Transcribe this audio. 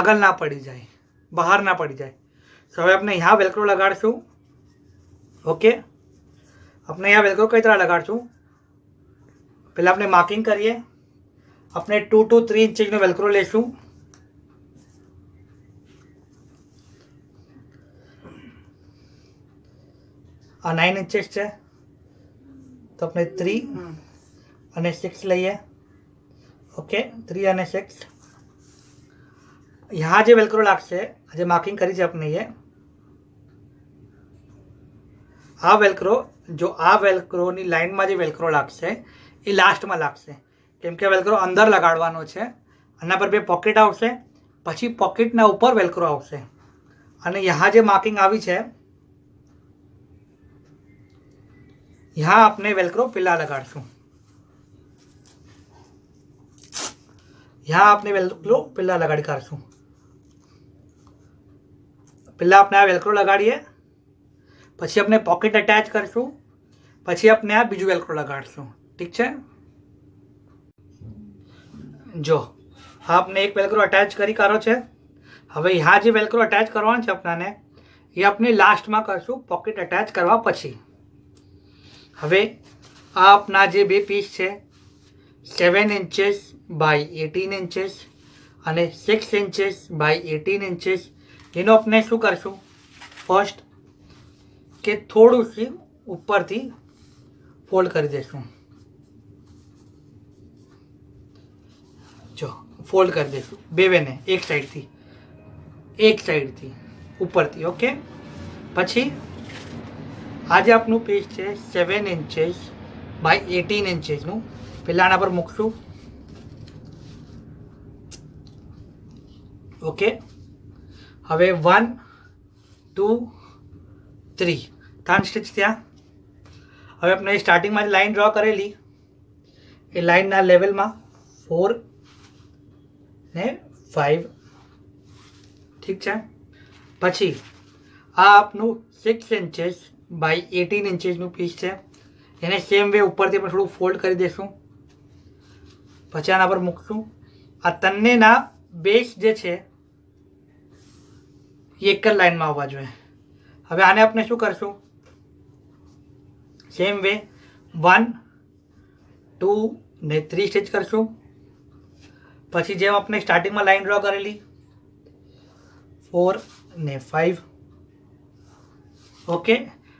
આગળ ના પડી જાય, બહાર ના પડી જાય. તો હવે આપણે यहाँ વેલ્ક્રો લગાડશું. ઓકે, આપણે यहाँ વેલ્ક્રો કઈ तरह લગાડશું? પહેલાં આપણે માર્કિંગ કરીએ. આપણે 2 to 3 ઇંચનો વેલ્ક્રો લેશું. આ 9 ઇંચીસ છે, તો આપણે 3 અને 6 લઈએ. ઓકે, 3 અને 6. यहाँ जो वेल्क्रो लागશે, જે માર્કિંગ કરી છે આપણે એ આ વેલ્ક્રો, જો આ વેલ્ક્રોની લાઇનમાં જે વેલ્ક્રો લાગશે એ લાસ્ટમાં લાગશે, કેમ કે વેલ્ક્રો અંદર લગાડવાનો છે. આના પર 2 પોકેટ આવશે, પછી પોકેટના ઉપર વેલ્ક્રો આવશે. અને यहाँ જે માર્કિંગ આવી છે, यहाँ આપણે વેલ્ક્રો પેલા લગાડશું. यहाँ આપણે વેલ્ક્રો પેલા લગાડી કાઢશું. પહેલાં આપણે આ વેલ્ક્રો લગાડીએ, પછી આપણે પોકેટ અટેચ કરશું, પછી આપણે આ બીજું વેલ્ક્રો લગાડશું. ઠીક છે? જો આપણે એક વેલ્ક્રો અટેચ કરી કાઢો છે. હવે यहाँ જે વેલ્ક્રો અટેચ કરવાનો છે આપણાને, એ આપણે લાસ્ટમાં કરશું પોકેટ અટેચ કરવા પછી. હવે આ આપણા જે 2 પીસ છે, 7 ઇંચીસ બાય 18 ઇંચીસ અને 6 ઇંચીસ બાય 18 ઇંચીસ, એનો આપણે શું કરશું? ફર્સ્ટ કે થોડું સી ઉપરથી ફોલ્ડ કરી દઈશું. જો ફોલ્ડ કરી દઈશું બેને, એક સાઈડથી ઉપરથી. ઓકે, પછી આ જે આપણું પીસ છે 7 ઇંચીસ બાય 18 ઇંચીસનું, પહેલાં આના પર મૂકશું. ઓકે, હવે 1 2 3 3 સ્ટિચ થયા. હવે આપણે સ્ટાર્ટિંગમાં જે લાઈન ડ્રો કરેલી એ લાઈનના લેવલમાં 4 ને 5. ઠીક છે? પછી આ આપનું 6 ઇંચીસ બાય 18 ઇંચીસનું પીસ છે, એને સેમ વે ઉપરથી પણ થોડું ફોલ્ડ કરી દઈશું. પછી આના પર મૂકશું. આ બંનેના બેઝ જે છે એ એક જ લાઈનમાં આવવા જોઈએ. હવે આને આપણે શું કરશું? સેમ વે 1 2 ને 3 સ્ટિચ કરશું. પછી જેમ આપણે સ્ટાર્ટિંગમાં લાઈન ડ્રો કરેલી 4 ને 5. ઓકે,